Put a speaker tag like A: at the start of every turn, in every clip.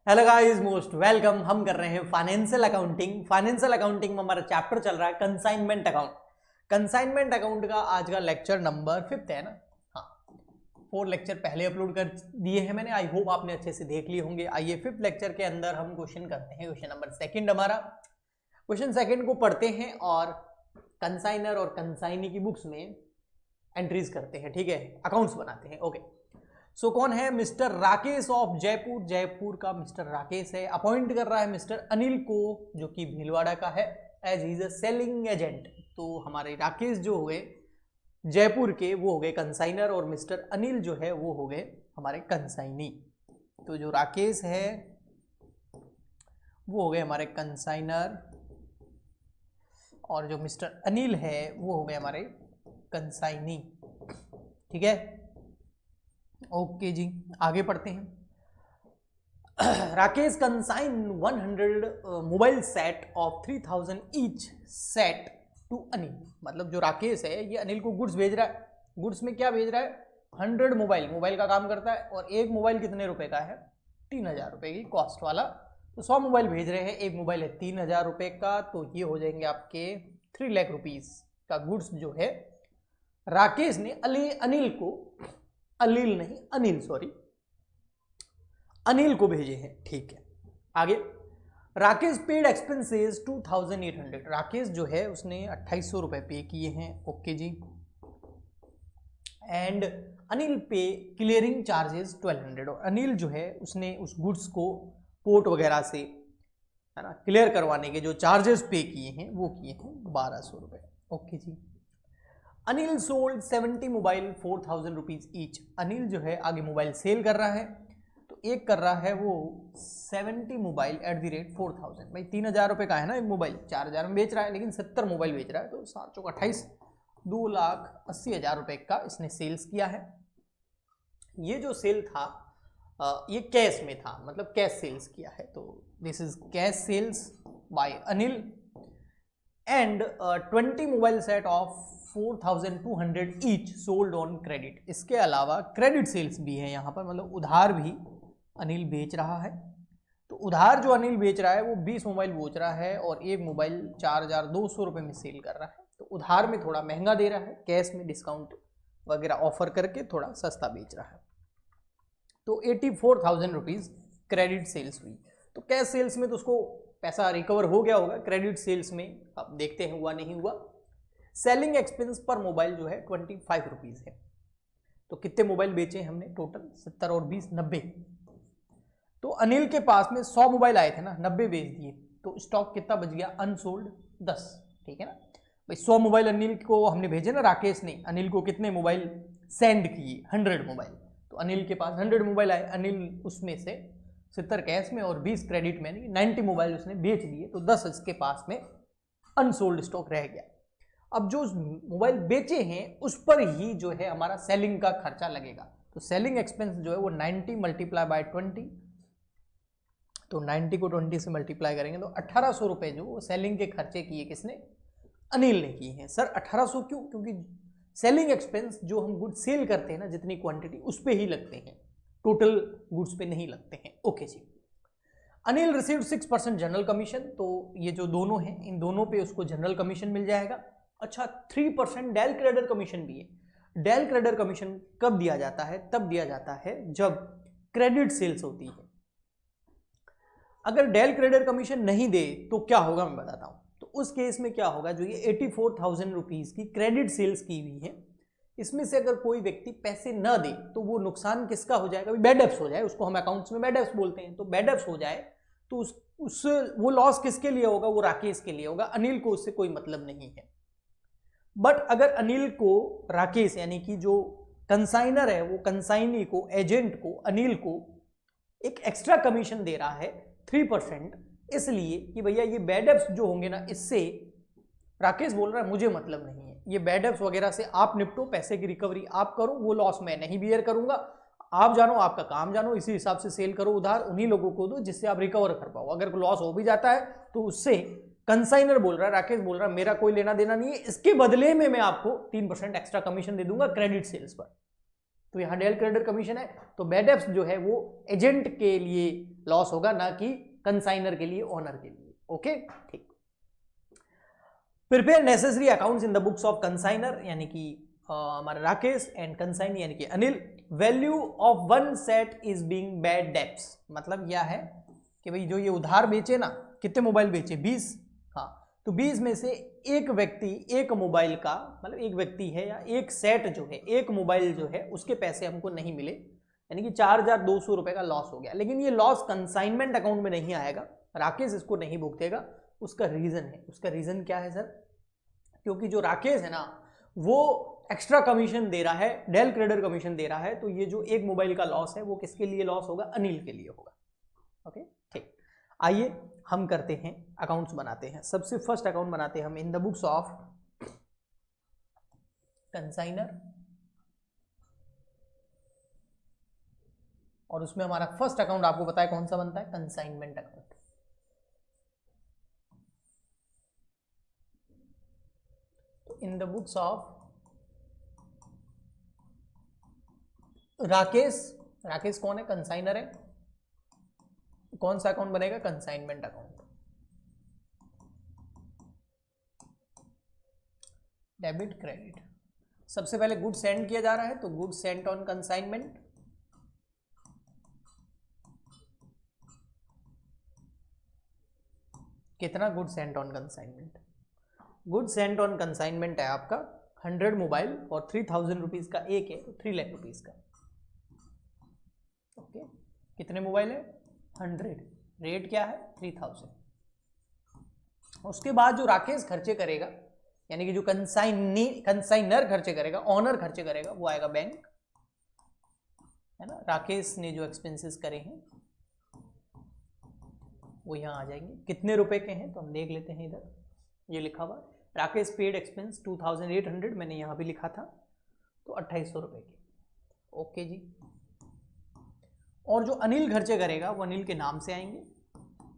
A: Hello guys, most welcome. हम कर रहे हैं फाइनेंशियल अकाउंटिंग। फाइनेंशियल अकाउंटिंग में हमारा चैप्टर चल रहा है कंसाइनमेंट अकाउंट। कंसाइनमेंट अकाउंट का आज का लेक्चर नंबर 5 है ना। हाँ, 4 लेक्चर पहले अपलोड कर दिए हैं मैंने। आई होप आपने अच्छे से देख लिए होंगे। आइए 5th लेक्चर के अंदर हम क्वेश्चन करते हैं। क्वेश्चन नंबर 2 हमारा। क्वेश्चन 2 को पढ़ते हैं और कंसाइनर और कंसाइनी की बुक्स में एंट्रीज करते हैं। ठीक है, अकाउंट्स बनाते हैं। ओके, सो कौन है? Mister Rakesh of Jaipur. जयपुर का मिस्टर राकेश है। अपॉइंट कर रहा है मिस्टर अनिल को, जो कि भीलवाड़ा का है, as is a selling agent. तो हमारे राकेश जो हो गए जयपुर के, वो हो गए कंसाइनर, और मिस्टर अनिल जो है वो हो गए हमारे कंसाइनी। तो जो राकेश है वो हो गए हमारे कंसाइनर, और जो मिस्टर अनिल है वो हो गए हमारे कंसाइनी। ठीक है, ओके जी, आगे पढ़ते हैं। Rakesh consign 100 mobile set of 3000 each set to Anil. मतलब जो राकेश है ये अनिल को गुड्स भेज रहा है। गुड्स में क्या भेज रहा है? 100 मोबाइल का काम करता है, और एक मोबाइल कितने रुपए का है? 3000 रुपए की कॉस्ट वाला। तो 100 मोबाइल भेज रहे हैं, एक मोबाइल है 3000 रुपए का, तो ये हो जाएंगे आपके 3 लाख रुपीज का गुड्स जो है राकेश ने अनिल को, अनिल को भेजे हैं। ठीक है, आगे। Rakesh paid expenses 2800। राकेश जो है उसने 2800 रुपए पे किए हैं। Okay ji. एंड अनिल पे क्लियरिंग चार्जेस 1200। और अनिल जो है उसने उस गुड्स को पोर्ट वगैरह से, है ना, क्लियर करवाने के जो चार्जेस पे किए हैं वो किए हैं 1200 रुपए। Okay ji. Anil sold 70 mobile 4000 rupees each. Anil जो है आगे मोबाइल सेल कर रहा है, तो एक कर रहा है वो 70 मोबाइल एट द रेट 4000। भाई 3000 रुपये का है ना एक मोबाइल, 4000 में बेच रहा है, लेकिन 70 मोबाइल बेच रहा है, तो 7 चौक 28, 2,80,000 रुपये का इसने सेल्स किया है। ये जो सेल था ये कैश में था, मतलब कैश सेल्स किया है। तो this is cash sales by Anil. And 20 mobile set of 4200 each sold on credit. इसके अलावा क्रेडिट सेल्स भी है यहाँ पर, मतलब उधार भी अनिल बेच रहा है। तो उधार जो अनिल बेच रहा है वो 20 मोबाइल बेच रहा है, और एक मोबाइल 4200 रुपये में सेल कर रहा है। तो उधार में थोड़ा महंगा दे रहा है, कैश में डिस्काउंट वगैरह ऑफर करके थोड़ा सस्ता बेच रहा है। तो 84,000 रुपीज क्रेडिट सेल्स हुई। तो कैश सेल्स में तो उसको पैसा रिकवर हो गया होगा, क्रेडिट सेल्स में अब देखते हैं हुआ नहीं हुआ। सेलिंग एक्सपेंस पर मोबाइल जो है 25 रुपीज है। तो कितने मोबाइल बेचे हमने टोटल? 70 और 20, 90। तो अनिल के पास में 100 मोबाइल आए थे ना, 90 बेच दिए, तो स्टॉक कितना बच गया? अनसोल्ड 10। ठीक है ना भाई, 100 मोबाइल अनिल को हमने भेजे ना, राकेश ने अनिल को कितने मोबाइल सेंड किए? 100 मोबाइल। तो अनिल के पास 100 मोबाइल आए, अनिल उसमें से 70 कैश में और 20 क्रेडिट में, 90 मोबाइल उसने बेच दिए, तो 10 इसके पास में अनसोल्ड स्टॉक रह गया। अब जो मोबाइल बेचे हैं उस पर ही जो है हमारा सेलिंग का खर्चा लगेगा। तो सेलिंग एक्सपेंस जो है वो 90 मल्टीप्लाई बाय 20। तो 90 को 20 से मल्टीप्लाई करेंगे तो 1800 रुपए जो सेलिंग के खर्चे किए किसने? अनिल ने किए हैं। सर 1800 क्यों? क्योंकि सेलिंग एक्सपेंस जो हम गुड सेल करते हैं ना, जितनी क्वांटिटी, उस पे ही लगते हैं, टोटल गुड्स पे नहीं लगते हैं। Okay ji. Anil received 6% general commission. तो ये जो दोनों हैं, इन दोनों पे उसको जनरल कमीशन मिल जाएगा। अच्छा, 3% डेल क्रेडिट कमीशन भी है। डेल क्रेडिट कमीशन कब दिया जाता है? तब दिया जाता है जब क्रेडिट सेल्स होती है। अगर डेल क्रेडिट कमीशन नहीं दे तो क्या होगा मैं बताता हूं। तो उस केस में क्या होगा, जो ये 84,000 रुपीज की क्रेडिट सेल्स की हुई है, इसमें से अगर कोई व्यक्ति पैसे न दे तो वो नुकसान किसका हो जाएगा? बैड डेब्ट्स हो जाए, उसको हम अकाउंट्स में बैड डेब्ट्स बोलते हैं। तो बैड डेब्ट्स हो जाए तो वो लॉस किसके लिए होगा? वो राकेश के लिए होगा, अनिल को उससे कोई मतलब नहीं है। बट अगर अनिल को, राकेश यानी कि जो कंसाइनर है, वो कंसाइनी को, एजेंट को, अनिल को एक एक्स्ट्रा कमीशन दे रहा है 3%, इसलिए कि भैया ये बैड डेब्ट्स जो होंगे ना, इससे राकेश बोल रहा है मुझे मतलब नहीं है, ये बैड डेब्ट्स वगैरह से आप निपटो, पैसे की रिकवरी आप करो, वो लॉस मैं नहीं बियर करूंगा, आप जानो, आपका काम जानो, इसी हिसाब से सेल करो, उधार उन्हीं लोगों को दो जिससे आप रिकवर कर पाओ। अगर लॉस हो भी जाता है तो उससे कंसाइनर बोल रहा है, राकेश बोल रहा है मेरा कोई लेना देना नहीं है, इसके बदले में मैं आपको 3% एक्स्ट्रा कमीशन दे दूंगा क्रेडिट सेल्स पर। तो यहाँ डेल क्रेडिट कमीशन है। तो बैड डेब्ट्स जो है वो एजेंट के लिए लॉस होगा, ना कि कंसाइनर के लिए, ओनर के लिए। ओके, ठीक। Prepare necessary accounts in the books of consignor यानी कि हमारा राकेश, एंड कंसाइनी यानी कि Anil. Value of one set is being bad debts, मतलब यह है कि भाई जो ये उधार बेचे ना, कितने मोबाइल बेचे, 20। हाँ, तो 20 में से एक व्यक्ति एक मोबाइल का, मतलब एक व्यक्ति है या एक सेट जो है, एक मोबाइल जो है उसके पैसे हमको नहीं मिले, यानी कि 4200 रुपए का लॉस हो गया। लेकिन ये लॉस कंसाइनमेंट अकाउंट में नहीं आएगा, राकेश इसको नहीं भुगतेगा। उसका रीजन है, उसका रीजन क्या है सर? क्योंकि जो राकेश है ना, वो एक्स्ट्रा कमीशन दे रहा है, डेल क्रेडिट कमीशन दे रहा है, तो ये जो एक मोबाइल का लॉस है वो किसके लिए लॉस होगा? अनिल के लिए होगा। ओके, ठीक। आइए हम करते हैं, अकाउंट्स बनाते हैं। सबसे फर्स्ट अकाउंट बनाते हैं हम in the books of consignor, और उसमें हमारा फर्स्ट अकाउंट आपको पता है कौन सा बनता है? Consignment account. तो in the books of Rakesh, Rakesh कौन है? कंसाइनर है। कौन सा अकाउंट बनेगा? Consignment account. डेबिट क्रेडिट, सबसे पहले गुड सेंड किया जा रहा है, तो गुड सेंट ऑन कंसाइनमेंट। कितना good Saint on consignment? Good Saint on consignment है आपका 100 मोबाइल, और 3000 रुपीज का एक है, तो 3 लाख रुपीज का। ओके, कितने मोबाइल है? 100, रेट क्या है? 3000। उसके बाद जो राकेश खर्चे करेगा, यानी कि जो कंसाइनर खर्चे करेगा, ऑनर खर्चे करेगा, वो आएगा बैंक, है ना। राकेश ने जो एक्सपेंसेस करे हैं वो यहाँ आ जाएंगे। कितने रुपए के हैं तो हम देख लेते हैं, इधर ये लिखा हुआ राकेश पेड एक्सपेंस 2800, मैंने यहाँ भी लिखा था, तो 2800 रुपए के। ओके जी। और जो अनिल खर्चे करेगा वो अनिल के नाम से आएंगे,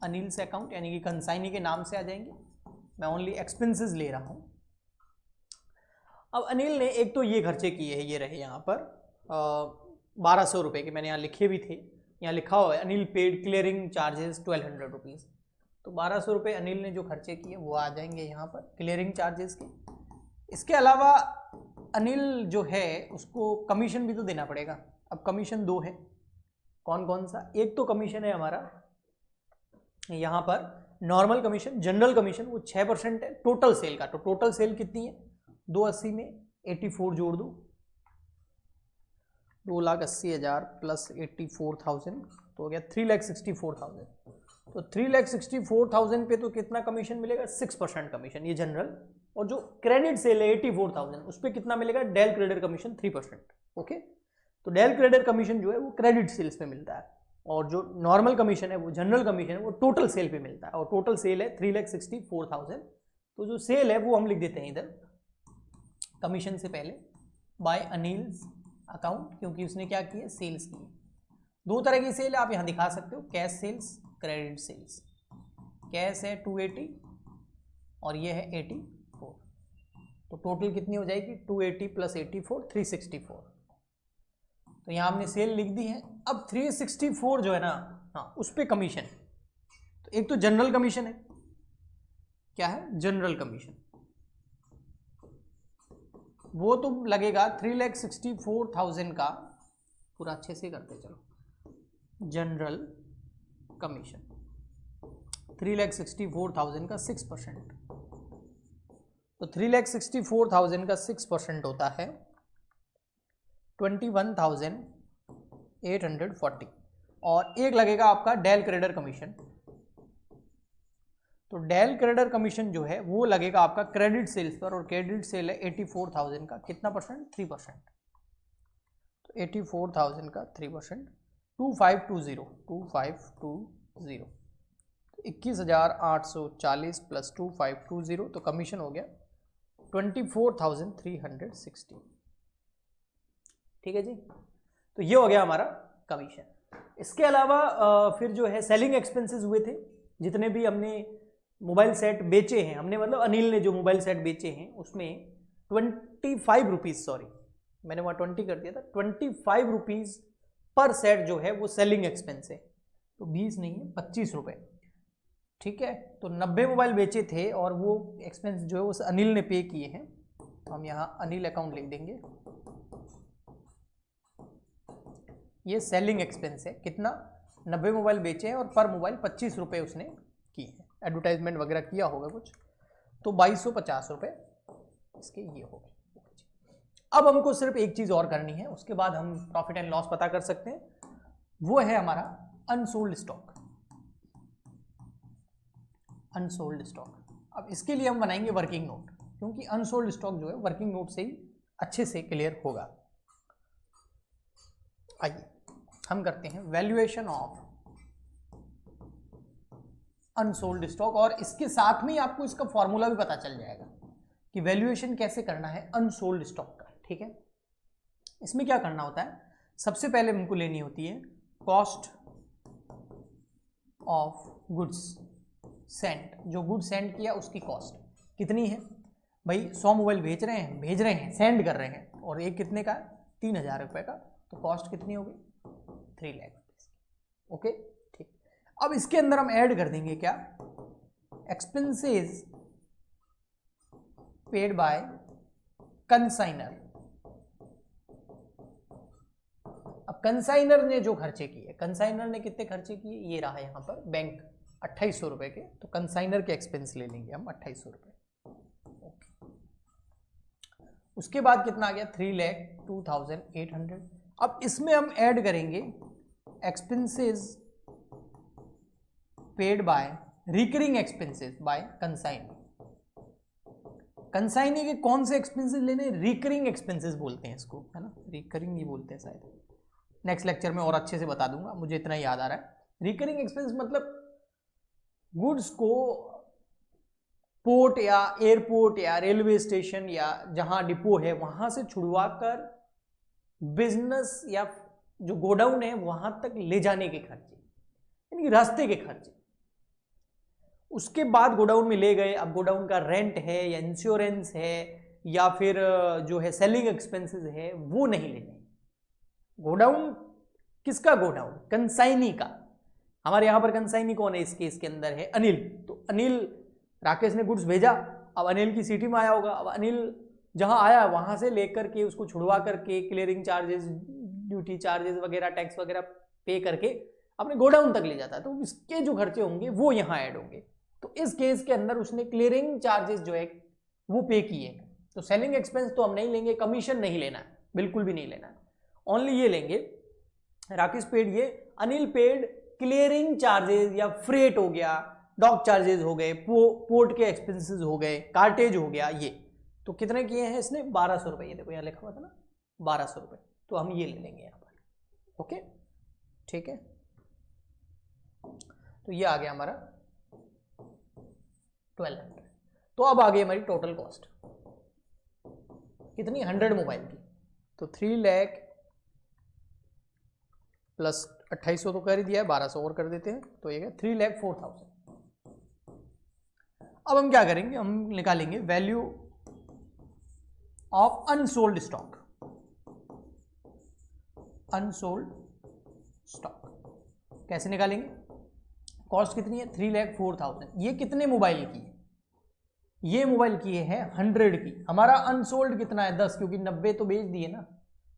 A: अनिल से अकाउंट, यानी कि कंसाइनी के नाम से आ जाएंगे। मैं ओनली एक्सपेंसेस ले रहा हूँ। अब अनिल ने एक तो ये खर्चे किए हैं, ये रहे यहाँ पर 1200 रुपये के, मैंने यहाँ लिखे भी थे, यहाँ लिखा हुआ है Anil paid clearing charges 1200 rupees. तो 1200 रुपये अनिल ने जो खर्चे किए वो आ जाएंगे यहाँ पर क्लियरिंग चार्जेस के। इसके अलावा अनिल जो है उसको कमीशन भी तो देना पड़ेगा। अब कमीशन 2 है, कौन कौन सा? एक तो कमीशन है हमारा यहाँ पर नॉर्मल कमीशन, जनरल कमीशन, वो 6% है टोटल सेल का। तो टोटल सेल कितनी है? 280 में 84 जोड़ दो, 2,80,000 प्लस 84,000 तो हो गया 3,64,000। तो 3,64,000 पे तो कितना कमीशन मिलेगा? 6% कमीशन, ये जनरल। और जो क्रेडिट सेल है 84,000, उस पर कितना मिलेगा? Del credit commission 3%। ओके, तो डेल क्रेडिट कमीशन जो है वो क्रेडिट सेल्स पे मिलता है, और जो नॉर्मल कमीशन है वो जनरल कमीशन है वो टोटल सेल पे मिलता है, और टोटल सेल है 3,64,000। तो जो सेल है वो हम लिख देते हैं इधर कमीशन से पहले बाय अनिल्स अकाउंट, क्योंकि उसने क्या किया? सेल्स की। 2 तरह की सेल आप यहाँ दिखा सकते हो, cash sales, credit sales. Cash है 280 और ये है 84, तो टोटल कितनी हो जाएगी? 280 प्लस 84 364। तो यहाँ हमने सेल लिख दी है। अब 364 जो है ना, हाँ, उस पर कमीशन। तो एक तो जनरल कमीशन है, क्या है? जनरल कमीशन, वो तो लगेगा 3,64,000 का, पूरा अच्छे से करते चलो। जनरल कमीशन 3,64,000 का 6%, तो 3,64,000 का 6% होता है 21,840। और एक लगेगा आपका डेल क्रेडिटर कमीशन। तो डेल क्रेडिटर कमीशन जो है वो लगेगा आपका क्रेडिट सेल्स पर, और क्रेडिट सेल है 84,000 का, कितना परसेंट? 3%। तो 84,000 का 3% 2520 2520, 21,840 प्लस 2520, तो कमीशन हो गया 24,360। ठीक है जी, तो ये हो गया हमारा कमीशन। इसके अलावा फिर जो है सेलिंग एक्सपेंसेस हुए थे, जितने भी हमने मोबाइल सेट बेचे हैं, हमने मतलब अनिल ने जो मोबाइल सेट बेचे हैं उसमें 25 रुपीज़, सॉरी मैंने वहाँ 20 कर दिया था, 25 रुपीज़ पर सेट जो है वो सेलिंग एक्सपेंस है। तो 20 नहीं है 25 रुपये, ठीक है। तो 90 मोबाइल बेचे थे और वो एक्सपेंस जो है उस अनिल ने पे किए हैं, तो हम यहाँ अनिल अकाउंट लिख देंगे। ये सेलिंग एक्सपेंस है, कितना 90 मोबाइल बेचे हैं और पर मोबाइल 25 रुपये उसने किए हैं, एडवर्टाइजमेंट वगैरह किया होगा कुछ, तो 2250 रुपये इसके ये हो गए। अब हमको सिर्फ एक चीज़ और करनी है, उसके बाद हम प्रॉफिट एंड लॉस पता कर सकते हैं, वो है हमारा अनसोल्ड स्टॉक। अनसोल्ड स्टॉक, अब इसके लिए हम बनाएंगे वर्किंग नोट, क्योंकि अनसोल्ड स्टॉक जो है वर्किंग नोट से ही अच्छे से क्लियर होगा। आइए हम करते हैं वैल्यूएशन ऑफ अनसोल्ड स्टॉक, और इसके साथ में ही आपको इसका फॉर्मूला भी पता चल जाएगा कि वैल्यूएशन कैसे करना है अनसोल्ड स्टॉक का, ठीक है। इसमें क्या करना होता है, सबसे पहले हमको लेनी होती है कॉस्ट ऑफ गुड्स सेंट, जो गुड्स सेंड किया उसकी कॉस्ट कितनी है भाई, 100 मोबाइल भेज रहे हैं सेंड कर रहे हैं, और एक कितने का 3000 रुपये का, तो कॉस्ट कितनी होगी 3 लाख रुपये, ओके ठीक। अब इसके अंदर हम ऐड कर देंगे क्या, एक्सपेंसेस पेड बाय कंसाइनर। अब कंसाइनर ने जो खर्चे किए, कंसाइनर ने कितने खर्चे किए, ये रहा यहां पर बैंक 2800 रुपए के, तो कंसाइनर के एक्सपेंस ले लेंगे हम 2800 रुपए। उसके बाद कितना आ गया 3,02,800। अब इसमें हम ऐड करेंगे expenses paid by recurring expenses bye consignee. Consignee के कौन से एक्सपेंसेस लेने, रिकरिंग एक्सपेंसेस बोलते हैं इसको, है ना, रिकरिंग ही बोलते हैं शायद, नेक्स्ट लेक्चर में और अच्छे से बता दूंगा, मुझे इतना याद आ रहा है। रिकरिंग एक्सपेंस मतलब गुड्स को पोर्ट या एयरपोर्ट या रेलवे स्टेशन या जहां डिपो है वहां से छुड़वा कर बिजनेस या जो गोडाउन है वहां तक ले जाने के खर्चे, यानी रास्ते के खर्चे। उसके बाद गोडाउन में ले गए, अब गोडाउन का रेंट है या इंश्योरेंस है या फिर जो है सेलिंग एक्सपेंसेस है, वो नहीं लेने। गोडाउन किसका, गोडाउन कंसाइनी का। हमारे यहां पर कंसाइनी कौन है इस केस के अंदर है, अनिल। तो अनिल, राकेश ने गुड्स भेजा, अब अनिल की सिटी में आया होगा, अब अनिल जहां आया वहां से लेकर के उसको छुड़वा करके क्लियरिंग चार्जेस, ड्यूटी चार्जेस वगैरह, टैक्स वगैरह पे करके अपने गोडाउन तक ले जाता है, तो इसके जो खर्चे होंगे वो यहाँ ऐड होंगे। तो इस केस के अंदर उसने क्लियरिंग चार्जेस जो है वो पे किए। तो सेलिंग एक्सपेंस तो हम नहीं लेंगे, कमीशन नहीं लेना है, बिल्कुल भी नहीं लेना है, ओनली ये लेंगे राकेश पेड ये, अनिल पेड क्लियरिंग चार्जेस या फ्रेट हो गया, डॉक चार्जेस हो गए, पोर्ट के एक्सपेंसेस हो गए, कार्टेज हो गया, ये तो कितने किए हैं इसने 1200 रुपये, ये देखो यहाँ लिखा हुआ था ना 1200 रुपये, तो हम ये ले लेंगे यहाँ पर, ओके ठीक है। तो ये आ गया हमारा 1200। तो अब आ गई हमारी टोटल कॉस्ट कितनी, 100 मोबाइल की, तो 3 लाख प्लस 2800 तो कर ही दिया है, 1200 और कर देते हैं, तो ये 3,04,000। अब हम क्या करेंगे, हम निकालेंगे value of unsold stock. Unsold stock कैसे निकालेंगे, कॉस्ट कितनी है 3,04,000। ये कितने मोबाइल की है, ये मोबाइल की है 100 की, हमारा अनसोल्ड कितना है 10, क्योंकि 90 तो बेच दिए ना,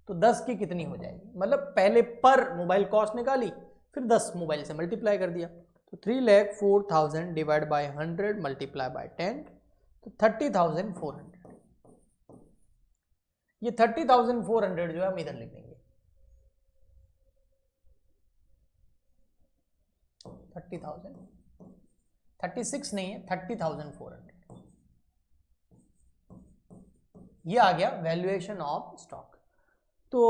A: तो 10 की कितनी हो जाएगी, मतलब पहले पर मोबाइल कॉस्ट निकाली, फिर 10 मोबाइल से मल्टीप्लाई कर दिया, तो 3,04,000 डिवाइड बाय 100 मल्टीप्लाई बाय 10, तो 30,400। ये 30,400 जो है हम इधर लिख देंगे, 30,000, 36 नहीं है 30,400। ये आ गया वैल्यूएशन ऑफ स्टॉक। तो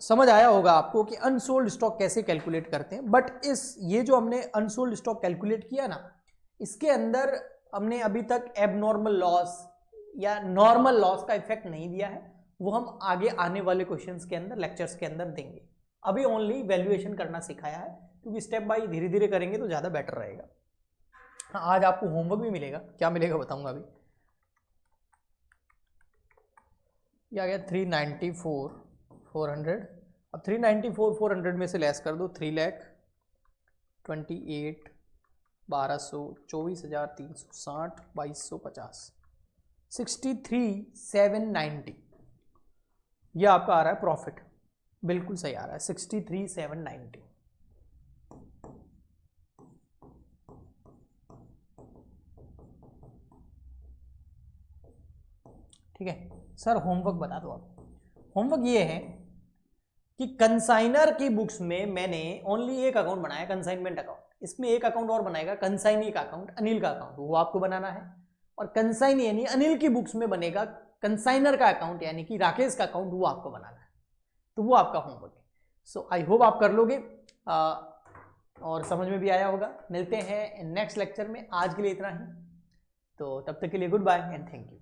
A: समझ आया होगा आपको कि अनसोल्ड स्टॉक कैसे कैलकुलेट करते हैं, बट ये जो हमने अनसोल्ड स्टॉक कैलकुलेट किया ना, इसके अंदर हमने अभी तक एबनॉर्मल लॉस या नॉर्मल लॉस का इफेक्ट नहीं दिया है, वो हम आगे आने वाले क्वेश्चंस के अंदर, लेक्चर्स के अंदर देंगे। अभी ओनली वैल्यूएशन करना सिखाया है, क्योंकि स्टेप बाय धीरे धीरे करेंगे तो ज़्यादा बेटर रहेगा। हाँ, आज आपको होमवर्क भी मिलेगा, क्या मिलेगा बताऊंगा अभी। ये आ गया 394,400। अब 394,400 में से लेस कर दो 3 लाख 28, 1200, 24,360, 2250, 63,790 ये आपका आ रहा है प्रॉफिट, बिल्कुल सही आ रहा है 63,790। ठीक है सर, होमवर्क बता दो आप। होमवर्क ये है कि कंसाइनर की बुक्स में मैंने ओनली एक अकाउंट बनाया, कंसाइनमेंट अकाउंट। इसमें एक अकाउंट और बनाएगा, कंसाइनी का अकाउंट, अनिल का अकाउंट, वो आपको बनाना है। और कंसाइनी यानी अनिल की बुक्स में बनेगा कंसाइनर का अकाउंट, यानी कि राकेश का अकाउंट, वो आपको बनाना है। तो वो आपका होमवर्क है। सो आई होप आप कर लोगे और समझ में भी आया होगा। मिलते हैं नेक्स्ट लेक्चर में, आज के लिए इतना ही। तो तब तक के लिए good bye and thank you.